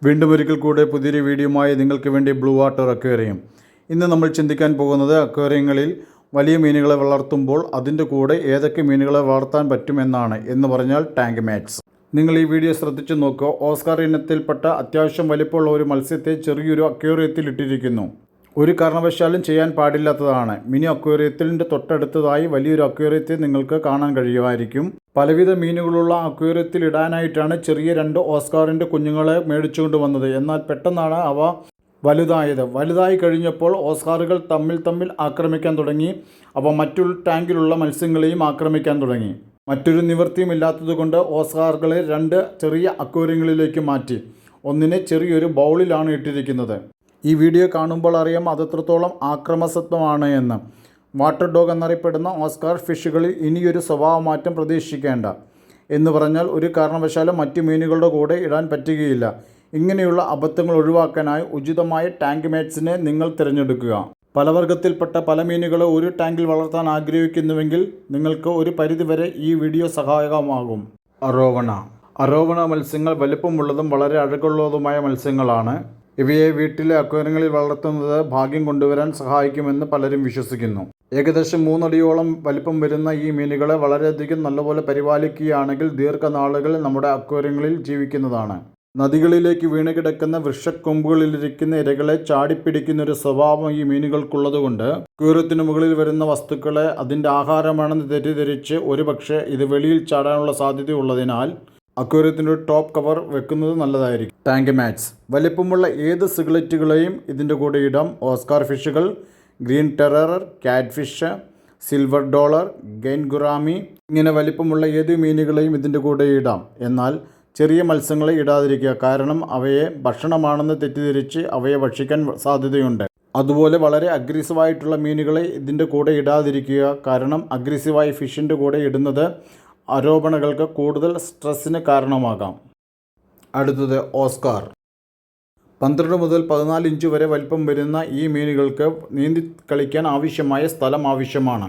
വീണ്ടും ഒരിക്കൽ കൂടെ പുതിയൊരു വീഡിയോയുമായി നിങ്ങൾക്ക് വേണ്ടി ബ്ലൂ വാട്ടർ അക്വേറിയം. ഇന്ന് നമ്മൾ ചിന്തിക്കാൻ പോകുന്നത് അക്വേറിയങ്ങളിൽ വലിയ മീനുകളെ വളർത്തുമ്പോൾ അതിൻ്റെ കൂടെ ഏതൊക്കെ മീനുകളെ വളർത്താൻ പറ്റുമെന്നാണ്. എന്ന് പറഞ്ഞാൽ ടാങ്ക് മാറ്റ്സ്. നിങ്ങൾ ഈ വീഡിയോ ശ്രദ്ധിച്ചു നോക്കുക. ഓസ്കാർ ഇനത്തിൽപ്പെട്ട അത്യാവശ്യം വലിപ്പമുള്ള ഒരു മത്സ്യത്തെ ചെറിയൊരു അക്വേറിയത്തിൽ ഇട്ടിരിക്കുന്നു. ഒരു കാരണവശാലും ചെയ്യാൻ പാടില്ലാത്തതാണ്. മിനി അക്വേറിയത്തിൻ്റെ തൊട്ടടുത്തതായി വലിയൊരു അക്വേറിയത്തെ നിങ്ങൾക്ക് കാണാൻ കഴിയുമായിരിക്കും. പലവിധ മീനുകളുള്ള അക്വേറിയത്തിൽ ഇടാനായിട്ടാണ് ചെറിയ 2 ഓസ്കാറിൻ്റെ കുഞ്ഞുങ്ങളെ മേടിച്ചുകൊണ്ട് വന്നത്. എന്നാൽ പെട്ടെന്നാണ് അവ വലുതായി കഴിഞ്ഞപ്പോൾ ഓസ്കാറുകൾ തമ്മിൽ ആക്രമിക്കാൻ തുടങ്ങി. അവ മറ്റൊരു ടാങ്കിലുള്ള മത്സ്യങ്ങളെയും ആക്രമിക്കാൻ തുടങ്ങി. മറ്റൊരു നിവൃത്തിയുമില്ലാത്തതുകൊണ്ട് ഓസ്കാറുകളെ 2 ചെറിയ അക്വേറിയങ്ങളിലേക്ക് മാറ്റി. ഒന്നിനെ ചെറിയൊരു ബൗളിലാണ് ഇട്ടിരിക്കുന്നത്. ഈ വീഡിയോ കാണുമ്പോൾ അറിയാം അതെത്രത്തോളം ആക്രമസത്വമാണ് എന്ന്. വാട്ടർ ഡോഗ് എന്നറിയപ്പെടുന്ന ഓസ്കാർ ഫിഷുകളിൽ ഇനിയൊരു സ്വഭാവമാറ്റം പ്രതീക്ഷിക്കേണ്ട. എന്ന് പറഞ്ഞാൽ ഒരു കാരണവശാലും മറ്റു മീനുകളുടെ കൂടെ ഇടാൻ പറ്റുകയില്ല. ഇങ്ങനെയുള്ള അബദ്ധങ്ങൾ ഒഴിവാക്കാനായി ഉചിതമായ ടാങ്ക് മാറ്റ്സിനെ നിങ്ങൾ തിരഞ്ഞെടുക്കുക. പല വർഗത്തിൽപ്പെട്ട പല മീനുകളെ ഒരു ടാങ്കിൽ വളർത്താൻ ആഗ്രഹിക്കുന്നുവെങ്കിൽ നിങ്ങൾക്ക് ഒരു പരിധിവരെ ഈ വീഡിയോ സഹായകമാകും. അരോവണ മത്സ്യങ്ങൾ വലിപ്പമുള്ളതും വളരെ അഴകുള്ളതുമായ മത്സ്യങ്ങളാണ്. ഇവയെ വീട്ടിലെ അക്വേറിയങ്ങളിൽ വളർത്തുന്നത് ഭാഗ്യം കൊണ്ടുവരാൻ സഹായിക്കുമെന്ന് പലരും വിശ്വസിക്കുന്നു. ഏകദേശം 3 അടിയോളം വലിപ്പം വരുന്ന ഈ മീനുകളെ വളരെയധികം നല്ലപോലെ പരിപാലിക്കുകയാണെങ്കിൽ ദീർഘനാളുകൾ നമ്മുടെ അക്വേറിയങ്ങളിൽ ജീവിക്കുന്നതാണ്. നദികളിലേക്ക് വീണ് കിടക്കുന്ന വൃക്ഷക്കൊമ്പുകളിലിരിക്കുന്ന ഇരകളെ ചാടിപ്പിടിക്കുന്നൊരു സ്വഭാവം ഈ മീനുകൾക്കുള്ളതുകൊണ്ട് അക്വേറിയത്തിന് മുകളിൽ വരുന്ന വസ്തുക്കളെ അതിൻ്റെ ആഹാരമാണെന്ന് തെറ്റിദ്ധരിച്ച് ഒരുപക്ഷെ ഇത് വെളിയിൽ ചാടാനുള്ള സാധ്യതയുള്ളതിനാൽ അക്വേറിയത്തിൻ്റെ ടോപ്പ് കവർ വെക്കുന്നത് നല്ലതായിരിക്കും. ടാങ്ക് മാറ്റ്സ് വലിപ്പമുള്ള ഏത് സിഗ്ലറ്റുകളെയും ഇതിൻ്റെ കൂടെ ഇടാം. ഓസ്കാർ ഫിഷുകൾ, green terror, cat fish, silver dollar, ഗെയിൻ ഗുറാമി ഇങ്ങനെ വലിപ്പമുള്ള ഏത് മീനുകളെയും ഇതിൻ്റെ കൂടെ ഇടാം. എന്നാൽ ചെറിയ മത്സ്യങ്ങളെ ഇടാതിരിക്കുക. കാരണം അവയെ ഭക്ഷണമാണെന്ന് തെറ്റിദ്ധരിച്ച് അവയെ ഭക്ഷിക്കാൻ സാധ്യതയുണ്ട്. അതുപോലെ വളരെ അഗ്രസീവായിട്ടുള്ള മീനുകളെ ഇതിൻ്റെ കൂടെ ഇടാതിരിക്കുക. കാരണം അഗ്രസീവായ ഫിഷിൻ്റെ കൂടെ ഇടുന്നത് ആരോപണങ്ങൾക്ക് കൂടുതൽ സ്ട്രെസ്സിന് കാരണമാകാം. അടുത്തത് ഓസ്കാർ. 12 മുതൽ 14 ഇഞ്ച് വരെ വലിപ്പം വരുന്ന ഈ മീനുകൾക്ക് നീന്തി കളിക്കാൻ ആവശ്യമായ സ്ഥലം ആവശ്യമാണ്.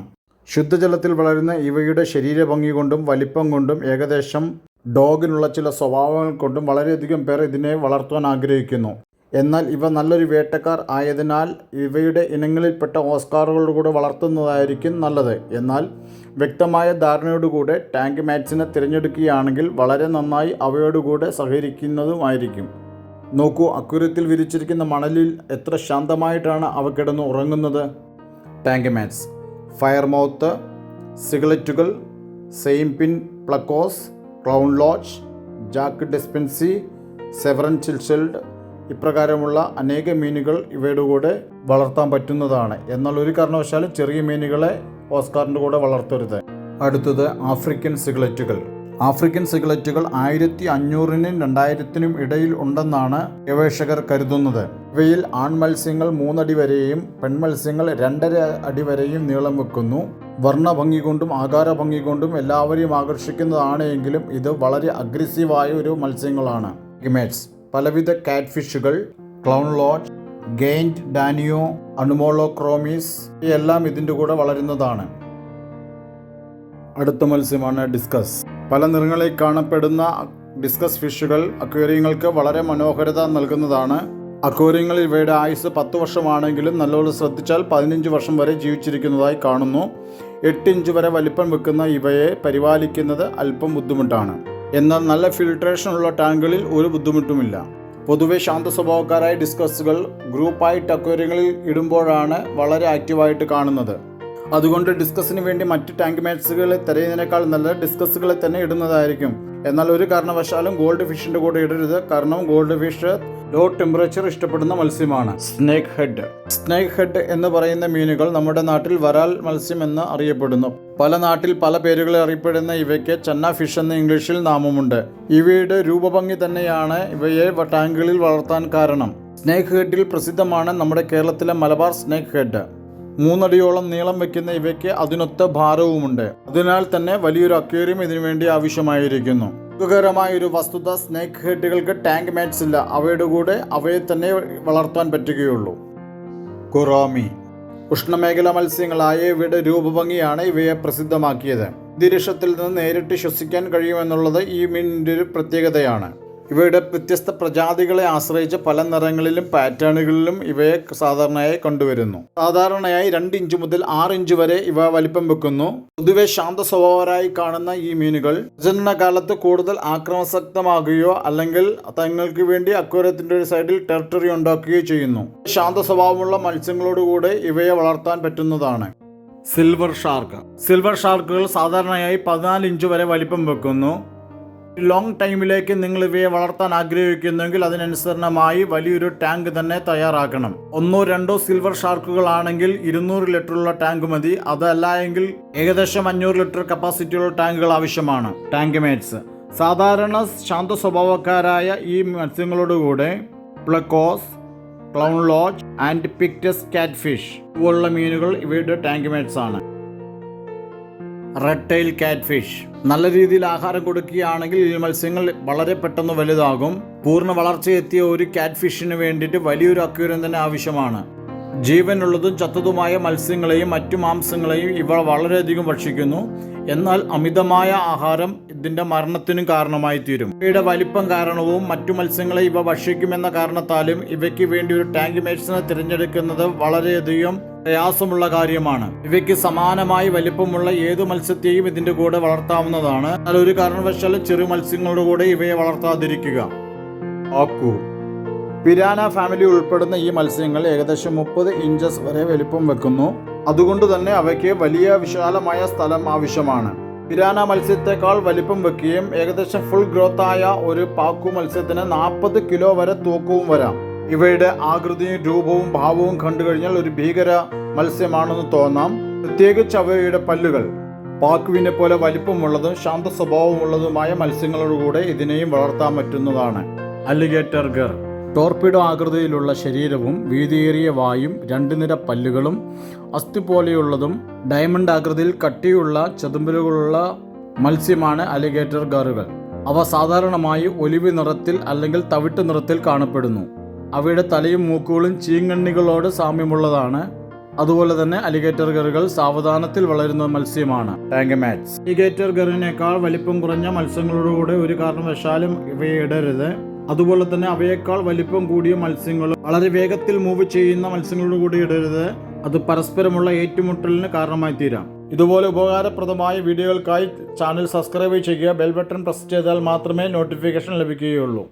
ശുദ്ധജലത്തിൽ വളരുന്ന ഇവയുടെ ശരീരഭംഗി കൊണ്ടും വലിപ്പം കൊണ്ടും ഏകദേശം ഡോഗിനുള്ള ചില സ്വഭാവങ്ങൾ കൊണ്ടും വളരെയധികം പേർ ഇതിനെ വളർത്താൻ ആഗ്രഹിക്കുന്നു. എന്നാൽ ഇവ നല്ലൊരു വേട്ടക്കാർ ആയതിനാൽ ഇവയുടെ ഇനങ്ങളിൽപ്പെട്ട ഓസ്കാറുകളുടെ കൂടെ വളർത്തുന്നതായിരിക്കും നല്ലത്. എന്നാൽ വ്യക്തമായ ധാരണയോടുകൂടെ ടാങ്ക് മാറ്റ്സിനെ തിരഞ്ഞെടുക്കുകയാണെങ്കിൽ വളരെ നന്നായി അവയോടുകൂടെ സഹകരിക്കുന്നതുമായിരിക്കും. നോക്കൂ, അക്വേറിയത്തിൽ വിരിച്ചിരിക്കുന്ന മണലിൽ എത്ര ശാന്തമായിട്ടാണ് അവ കിടന്ന് ഉറങ്ങുന്നത്. ടാങ്ക് മാറ്റ്സ്, ഫയർ മൗത്ത്, സിഗലറ്റുകൾ, sailfin plecos, clown loach, Jack Dempsey, severum ചിൽഷെൽഡ് ഇപ്രകാരമുള്ള അനേക മീനുകൾ ഇവയുടെ കൂടെ വളർത്താൻ പറ്റുന്നതാണ്. എന്നാൽ ഒരു കാരണവശാലും ചെറിയ മീനുകളെ ഓസ്കാറിൻ്റെ കൂടെ വളർത്തരുത്. അടുത്തത് ആഫ്രിക്കൻ സിഗ്ലറ്റുകൾ. ആഫ്രിക്കൻ സിഗ്ലറ്റുകൾ 1500-നും 2000-നും ഇടയിൽ ഉണ്ടെന്നാണ് ഗവേഷകർ കരുതുന്നത്. ഇവയിൽ ആൺമത്സ്യങ്ങൾ 3 അടി വരെയും പെൺമത്സ്യങ്ങൾ 2.5 അടി വരെയും നീളം വെക്കുന്നു. വർണ്ണഭംഗി കൊണ്ടും ആകാരഭംഗി കൊണ്ടും എല്ലാവരെയും ആകർഷിക്കുന്നതാണ്. എങ്കിലും ഇത് വളരെ അഗ്രസീവായ ഒരു മത്സ്യങ്ങളാണ്. ഗിമേറ്റ്സ്, പലവിധ കാറ്റ് ഫിഷുകൾ, ക്ലൗൺ ലോച്ച്, ഗെയിൻഡ് ഡാനിയോ, അണുമോളോക്രോമീസ് ഇവയെല്ലാം ഇതിൻ്റെ കൂടെ വളരുന്നതാണ്. അടുത്ത മത്സ്യമാണ് ഡിസ്കസ്. പല നിറങ്ങളിൽ കാണപ്പെടുന്ന ഡിസ്കസ് ഫിഷുകൾ അക്വേറിയങ്ങൾക്ക് വളരെ മനോഹരത നൽകുന്നതാണ്. അക്വേറിയങ്ങളിൽ ഇവയുടെ ആയുസ് 10 വർഷമാണെങ്കിലും നല്ലപോലെ ശ്രദ്ധിച്ചാൽ 15 വർഷം വരെ ജീവിച്ചിരിക്കുന്നതായി കാണുന്നു. 8 ഇഞ്ച് വരെ വലിപ്പം വെക്കുന്ന ഇവയെ പരിപാലിക്കുന്നത് അല്പം ബുദ്ധിമുട്ടാണ്. എന്നാൽ നല്ല ഫിൽട്രേഷനുള്ള ടാങ്കുകളിൽ ഒരു ബുദ്ധിമുട്ടുമില്ല. പൊതുവെ ശാന്ത സ്വഭാവക്കാരായ ഡിസ്കസുകൾ ഗ്രൂപ്പായിട്ട് അക്വേറിയങ്ങളിൽ ഇടുമ്പോഴാണ് വളരെ ആക്റ്റീവായിട്ട് കാണുന്നത്. അതുകൊണ്ട് ഡിസ്കസിന് വേണ്ടി മറ്റ് ടാങ്ക് മാറ്റ്സുകളെ തിരയുന്നതിനേക്കാൾ നല്ല ഡിസ്കസുകളെ തന്നെ ഇടുന്നതായിരിക്കും. എന്നാൽ ഒരു കാരണവശാലും ഗോൾഡ് ഫിഷിൻ്റെ കൂടെ ഇടരുത്. കാരണം ഗോൾഡ് ഫിഷ് ലോ ടെമ്പറേച്ചർ ഇഷ്ടപ്പെടുന്ന മത്സ്യമാണ്. സ്നേക്ക് ഹെഡ് എന്ന് പറയുന്ന മീനുകൾ നമ്മുടെ നാട്ടിൽ വരാൽ മത്സ്യം എന്ന് അറിയപ്പെടുന്നു. പല നാട്ടിൽ പല പേരുകളിൽ അറിയപ്പെടുന്ന ഇവയ്ക്ക് ചന്ന ഫിഷ് എന്ന ഇംഗ്ലീഷിൽ നാമമുണ്ട്. ഇവയുടെ രൂപഭംഗി തന്നെയാണ് ഇവയെ ടാങ്കുകളിൽ വളർത്താൻ കാരണം. സ്നേക്ക് ഹെഡിൽ പ്രസിദ്ധമാണ് നമ്മുടെ കേരളത്തിലെ മലബാർ സ്നേക്ക് ഹെഡ്. 3 അടിയോളം നീളം വയ്ക്കുന്ന ഇവയ്ക്ക് അതിനൊത്ത ഭാരവുമുണ്ട്. അതിനാൽ തന്നെ വലിയൊരു അക്വേറിയം ഇതിനുവേണ്ടി ആവശ്യമായിരിക്കുന്നു. സുഖകരമായ ഒരു വസ്തുത, സ്നേക്ക് ഹെഡുകൾക്ക് ടാങ്ക് മാറ്റ്സ് ഇല്ല. അവയുടെ കൂടെ അവയെ തന്നെ വളർത്താൻ പറ്റുകയുള്ളൂ. ഗുറാമി. ഉഷ്ണമേഖലാ മത്സ്യങ്ങളായ ഇവയുടെ രൂപഭംഗിയാണ് ഇവയെ പ്രസിദ്ധമാക്കിയത്. അന്തരീക്ഷത്തിൽ നിന്ന് നേരിട്ട് ശ്വസിക്കാൻ കഴിയുമെന്നുള്ളത് ഈ മീനിൻ്റെ ഒരു പ്രത്യേകതയാണ്. ഇവയുടെ വ്യത്യസ്ത പ്രജാതികളെ ആശ്രയിച്ച് പല നിറങ്ങളിലും പാറ്റേണുകളിലും ഇവയെ സാധാരണയായി കണ്ടുവരുന്നു. സാധാരണയായി 2 ഇഞ്ച് മുതൽ 6 ഇഞ്ച് വരെ ഇവ വലിപ്പം വെക്കുന്നു. പൊതുവെ ശാന്ത സ്വഭാവരായി കാണുന്ന ഈ മീനുകൾ പ്രജനനകാലത്ത് കൂടുതൽ ആക്രമണസക്തമാകുകയോ അല്ലെങ്കിൽ തങ്ങൾക്ക് വേണ്ടി അക്വേറിയത്തിന്റെ ഒരു സൈഡിൽ ടെറിട്ടറി ഉണ്ടാക്കുകയോ ചെയ്യുന്നു. ശാന്ത സ്വഭാവമുള്ള മത്സ്യങ്ങളോടുകൂടെ ഇവയെ വളർത്താൻ പറ്റുന്നതാണ്. സിൽവർ ഷാർക്കുകൾ സാധാരണയായി 14 ഇഞ്ച് വരെ വലിപ്പം വെക്കുന്നു. ലോങ് ടൈമിലേക്ക് നിങ്ങൾ ഇവയെ വളർത്താൻ ആഗ്രഹിക്കുന്നെങ്കിൽ അതിനനുസരണമായി വലിയൊരു ടാങ്ക് തന്നെ തയ്യാറാക്കണം. 1-2 സിൽവർ ഷാർക്കുകളാണെങ്കിൽ 200 ലിറ്ററുള്ള ടാങ്ക് മതി. അതല്ല എങ്കിൽ ഏകദേശം 500 ലിറ്റർ കപ്പാസിറ്റിയുള്ള ടാങ്കുകൾ ആവശ്യമാണ്. ടാങ്ക് മേറ്റ്സ് സാധാരണ ശാന്ത സ്വഭാവക്കാരായ ഈ മത്സ്യങ്ങളോടുകൂടെ പ്ലക്കോസ്, clown Loach and pictus catfish പോലുള്ള മീനുകൾ ഇവയുടെ ടാങ്ക് മേറ്റ്സ് ആണ്. റെഡ് ടെയിൽ കാറ്റ്ഫിഷ് നല്ല രീതിയിൽ ആഹാരം കൊടുക്കുകയാണെങ്കിൽ ഈ മത്സ്യങ്ങൾ വളരെ പെട്ടെന്ന് വലുതാകും. പൂർണ്ണ വളർച്ചയെത്തിയ ഒരു കാറ്റ്ഫിഷിന് വേണ്ടിയിട്ട് വലിയൊരു അക്വേറിയം തന്നെ ആവശ്യമാണ്. ജീവനുള്ളതും ചത്തതുമായ മത്സ്യങ്ങളെയും മറ്റു മാംസങ്ങളെയും ഇവ വളരെയധികം ഭക്ഷിക്കുന്നു. എന്നാൽ അമിതമായ ആഹാരം ഇതിന്റെ മരണത്തിനും കാരണമായി തീരും. ഇവയുടെ വലിപ്പം കാരണവും മറ്റു മത്സ്യങ്ങളെ ഇവ ഭക്ഷിക്കുമെന്ന കാരണത്താലും ഇവയ്ക്ക് വേണ്ടി ഒരു ടാങ്ക് മേറ്റ്സിനെ തിരഞ്ഞെടുക്കുന്നത് വളരെയധികം പ്രയാസമുള്ള കാര്യമാണ്. ഇവയ്ക്ക് സമാനമായി വലിപ്പമുള്ള ഏതു മത്സ്യത്തെയും ഇതിന്റെ കൂടെ വളർത്താവുന്നതാണ്. എന്നാൽ ഒരു കാരണവശാലും ചെറു മത്സ്യങ്ങളുടെ കൂടെ ഇവയെ വളർത്താതിരിക്കുക. ആക്കു പിരാന ഫാമിലി ഉൾപ്പെടുന്ന ഈ മത്സ്യങ്ങൾ ഏകദേശം 30 ഇഞ്ചസ് വരെ വലിപ്പം വെക്കുന്നു. അതുകൊണ്ട് തന്നെ അവയ്ക്ക് വലിയ വിശാലമായ സ്ഥലം ആവശ്യമാണ്. പിരാന മത്സ്യത്തെക്കാൾ വലിപ്പം വെക്കുകയും ഏകദേശം ഫുൾ ഗ്രോത്ത് ആയ ഒരു പാക്കു മത്സ്യത്തിന് 40 കിലോ വരെ തൂക്കവും വരാം. ഇവയുടെ ആകൃതിയും രൂപവും ഭാവവും കണ്ടുകഴിഞ്ഞാൽ ഒരു ഭീകര മത്സ്യമാണെന്ന് തോന്നാം. പ്രത്യേകിച്ച് അവയുടെ പല്ലുകൾ. പാക്കുവിനെ പോലെ വലിപ്പമുള്ളതും ശാന്ത സ്വഭാവമുള്ളതുമായ മത്സ്യങ്ങളോടുകൂടെ ഇതിനെയും വളർത്താൻ പറ്റുന്നതാണ്. അലിഗേറ്റർ ഗർ ടോർപിഡോ ആകൃതിയിലുള്ള ശരീരവും വീതിയേറിയ വായും 2 നിര പല്ലുകളും അസ്ഥി പോലെയുള്ളതും ഡയമണ്ട് ആകൃതിയിൽ കട്ടിയുള്ള ചെതുമ്പലുകളുള്ള മത്സ്യമാണ് അലിഗേറ്റർ ഗറുകൾ. അവ സാധാരണമായി ഒലിവ് നിറത്തിൽ അല്ലെങ്കിൽ തവിട്ട് നിറത്തിൽ കാണപ്പെടുന്നു. അവയുടെ തലയും മൂക്കുകളും ചീങ്കണ്ണികളോട് സാമ്യമുള്ളതാണ്. അതുപോലെ തന്നെ അലിഗേറ്റർ ഗറുകൾ സാവധാനത്തിൽ വളരുന്ന മത്സ്യമാണ്. ടാങ്ക് മാറ്റ്സ് അലിഗേറ്റർ ഗറിനേക്കാൾ വലിപ്പം കുറഞ്ഞ മത്സ്യങ്ങളോടുകൂടെ ഒരു കാരണവശാലും ഇവയെ ഇടരുത്. അതുപോലെ തന്നെ അവയേക്കാൾ വലിപ്പം കൂടിയ മത്സ്യങ്ങളും വളരെ വേഗത്തിൽ മൂവ് ചെയ്യുന്ന മത്സ്യങ്ങളോട് കൂടി ഇടരുത്. അത് പരസ്പരമുള്ള ഏറ്റുമുട്ടലിന് കാരണമായി തീരാം. ഇതുപോലെ ഉപകാരപ്രദമായ വീഡിയോകൾക്കായി ചാനൽ സബ്സ്ക്രൈബ് ചെയ്യുക. ബെൽ ബട്ടൺ പ്രസ് ചെയ്താൽ മാത്രമേ നോട്ടിഫിക്കേഷൻ ലഭിക്കുകയുള്ളൂ.